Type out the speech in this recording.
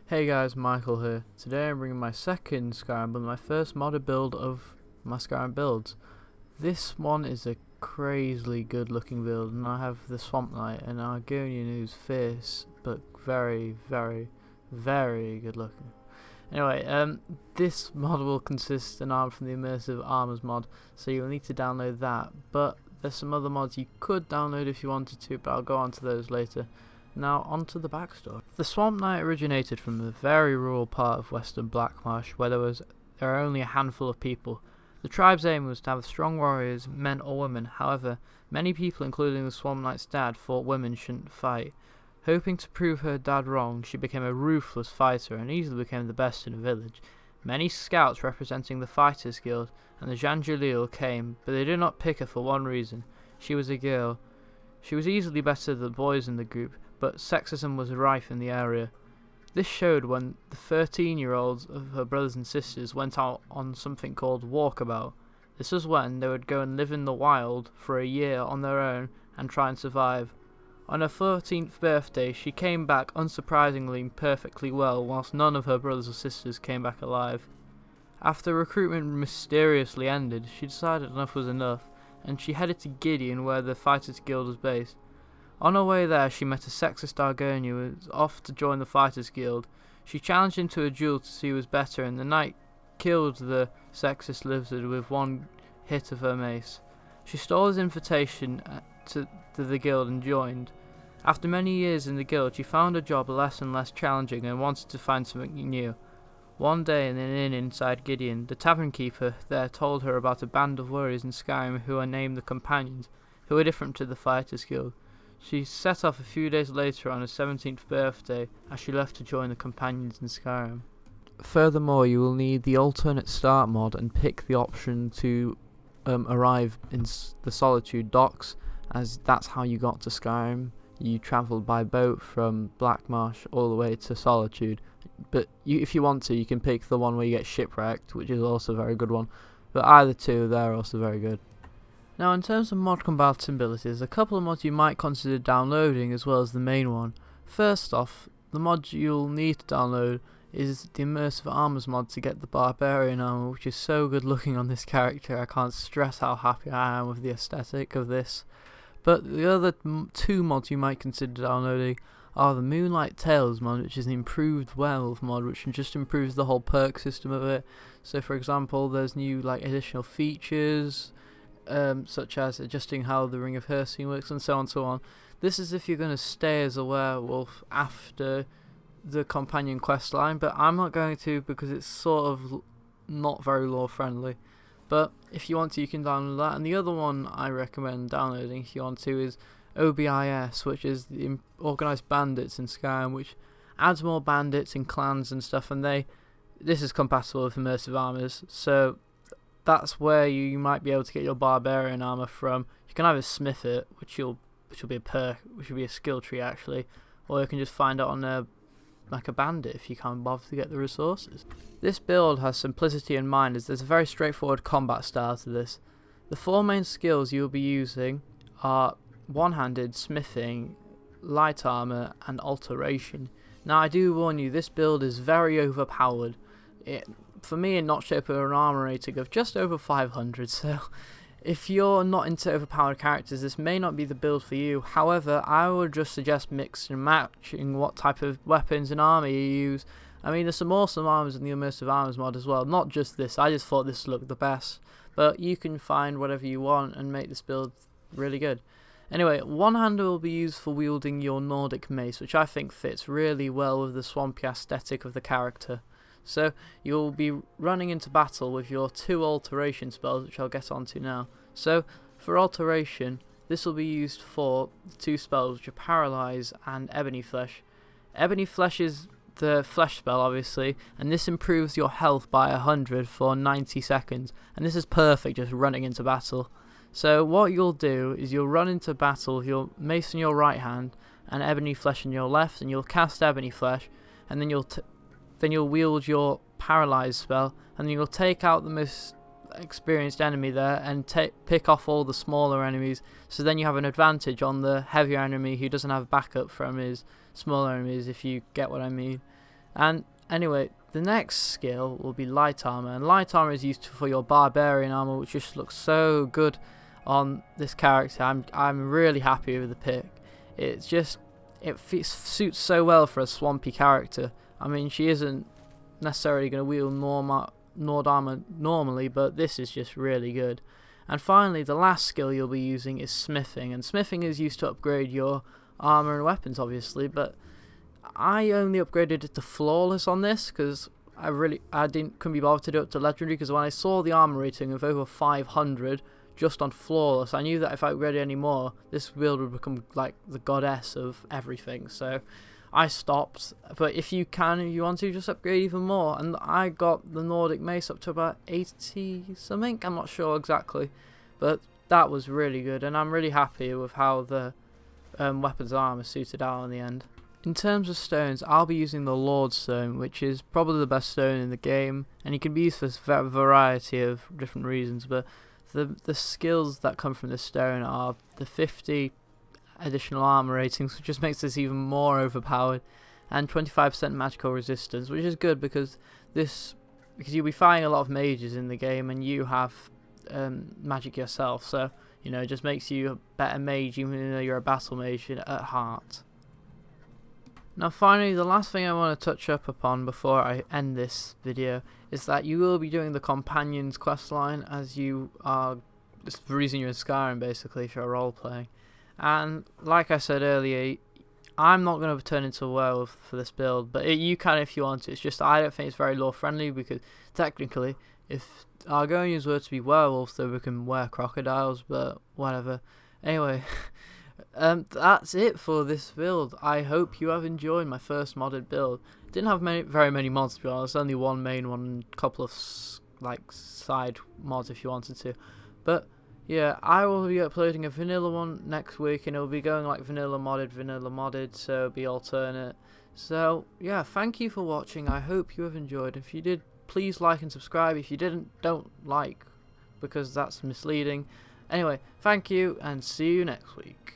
Hey guys, Michael here. Today I'm bringing my second Skyrim build, my first modded build of my Skyrim builds. This one is a crazily good looking build, and I have the Swamp Knight and Argonian who's fierce, but very, very, very good looking. Anyway, this mod will consist an armor from the Immersive Armors mod, so you'll need to download that, but there's some other mods you could download if you wanted to, but I'll go on to those later. Now onto the backstory. The Swamp Knight originated from a very rural part of western Blackmarsh where there are only a handful of people. The tribe's aim was to have strong warriors, men or women. However, many people, including the Swamp Knight's dad, thought women shouldn't fight. Hoping to prove her dad wrong, she became a ruthless fighter and easily became the best in the village. Many scouts representing the Fighters Guild and the Jan Jalil came, but they did not pick her for one reason. She was a girl. She was easily better than the boys in the group, but sexism was rife in the area. This showed when the 13-year-olds of her brothers and sisters went out on something called walkabout. This was when they would go and live in the wild for a year on their own and try and survive. On her 14th birthday, she came back unsurprisingly perfectly well, whilst none of her brothers or sisters came back alive. After recruitment mysteriously ended, she decided enough was enough, and she headed to Gideon, where the Fighters Guild was based. On her way there, she met a sexist Argonian who was off to join the Fighters Guild. She challenged him to a duel to see who was better, and the knight killed the sexist lizard with one hit of her mace. She stole his invitation to the guild and joined. After many years in the guild, she found her job less and less challenging and wanted to find something new. One day in an inn inside Gideon, the tavern keeper there told her about a band of warriors in Skyrim who are named the Companions, who are different to the Fighters Guild. She set off a few days later on her 17th birthday as she left to join the Companions in Skyrim. Furthermore, you will need the alternate start mod and pick the option to arrive in the Solitude docks, as that's how you got to Skyrim. You travelled by boat from Blackmarsh all the way to Solitude, but if you want to, you can pick the one where you get shipwrecked, which is also a very good one, but either two, they're also very good. Now, in terms of mod compatibilities, a couple of mods you might consider downloading as well as the main one. First off, the mod you'll need to download is the Immersive Armors mod to get the Barbarian armor, which is so good looking on this character. I can't stress how happy I am with the aesthetic of this. But the other two mods you might consider downloading are the Moonlight Tales mod, which is an improved werewolf mod, which just improves the whole perk system of it. So, for example, there's new additional features, such as adjusting how the Ring of Hersing works and so on and so on. This is if you're going to stay as a werewolf after the companion quest line, but I'm not going to because it's sort of not very lore friendly. But if you want to, you can download that. And the other one I recommend downloading if you want to is OBIS, which is the Organised Bandits in Skyrim, which adds more bandits and clans and stuff, and this is compatible with Immersive Armors, so that's where you might be able to get your Barbarian armor from. You can either smith it, which will be a perk, which will be a skill tree actually, or you can just find it on a bandit if you can't bother to get the resources. This build has simplicity in mind, as there's a very straightforward combat style to this. The four main skills you'll be using are one-handed, smithing, light armor, and alteration. Now, I do warn you, this build is very overpowered. For me, it notched up an armor rating of just over 500, so if you're not into overpowered characters, this may not be the build for you. However, I would just suggest mixing and matching what type of weapons and armor you use. I mean, there's some awesome armors in the Immersive Armors mod as well, not just this. I just thought this looked the best, but you can find whatever you want and make this build really good. Anyway, one-hander will be used for wielding your Nordic mace, which I think fits really well with the swampy aesthetic of the character. So you'll be running into battle with your two alteration spells, which I'll get onto now. So for alteration, this will be used for the two spells, which are Paralyze and Ebony Flesh. Ebony Flesh is the flesh spell, obviously, and this improves your health by 100 for 90 seconds, and this is perfect just running into battle. So what you'll do is you'll run into battle with your mace in your right hand and Ebony Flesh in your left, and you'll cast Ebony Flesh, and then you'll wield your Paralyze spell, and then you'll take out the most experienced enemy there and pick off all the smaller enemies, so then you have an advantage on the heavier enemy who doesn't have backup from his smaller enemies, if you get what I mean. And anyway, the next skill will be light armor, and light armor is used for your barbarian armor, which just looks so good on this character. I'm really happy with the pick. It's just it suits so well for a swampy character. I mean, she isn't necessarily going to wield Nord armor normally, but this is just really good. And finally, the last skill you'll be using is smithing, and smithing is used to upgrade your armor and weapons, obviously, but I only upgraded it to flawless on this because couldn't be bothered to do it to legendary, because when I saw the armor rating of over 500 just on flawless, I knew that if I upgraded any more, this build would become like the goddess of everything. So I stopped. But if you want to, just upgrade even more. And I got the Nordic mace up to about 80 something. I'm not sure exactly, but that was really good, and I'm really happy with how the weapons armor suited out in the end. In terms of stones, I'll be using the Lord Stone, which is probably the best stone in the game, and it can be used for a variety of different reasons, but the skills that come from this stone are the 50 additional armor ratings, which just makes this even more overpowered, and 25% magical resistance, which is good because you'll be fighting a lot of mages in the game, and you have magic yourself, so you know, it just makes you a better mage even though you're a battle mage at heart. Now finally, the last thing I want to touch up upon before I end this video is that you will be doing the Companions questline, as you are, it's the reason you're in Skyrim basically if you're role playing. And like I said earlier, I'm not going to turn into a werewolf for this build, but you can if you want to. It's just I don't think it's very lore friendly, because technically if Argonians were to be werewolves they would become crocodiles, but whatever. Anyway, that's it for this build. I hope you have enjoyed my first modded build. Didn't have very many mods, to be honest. Only one main one and a couple of like side mods if you wanted to. But yeah, I will be uploading a vanilla one next week, and it'll be going like vanilla modded, so it'll be alternate. So yeah, thank you for watching. I hope you have enjoyed. If you did, please like and subscribe. If you didn't, don't like, because that's misleading. Anyway, thank you, and see you next week.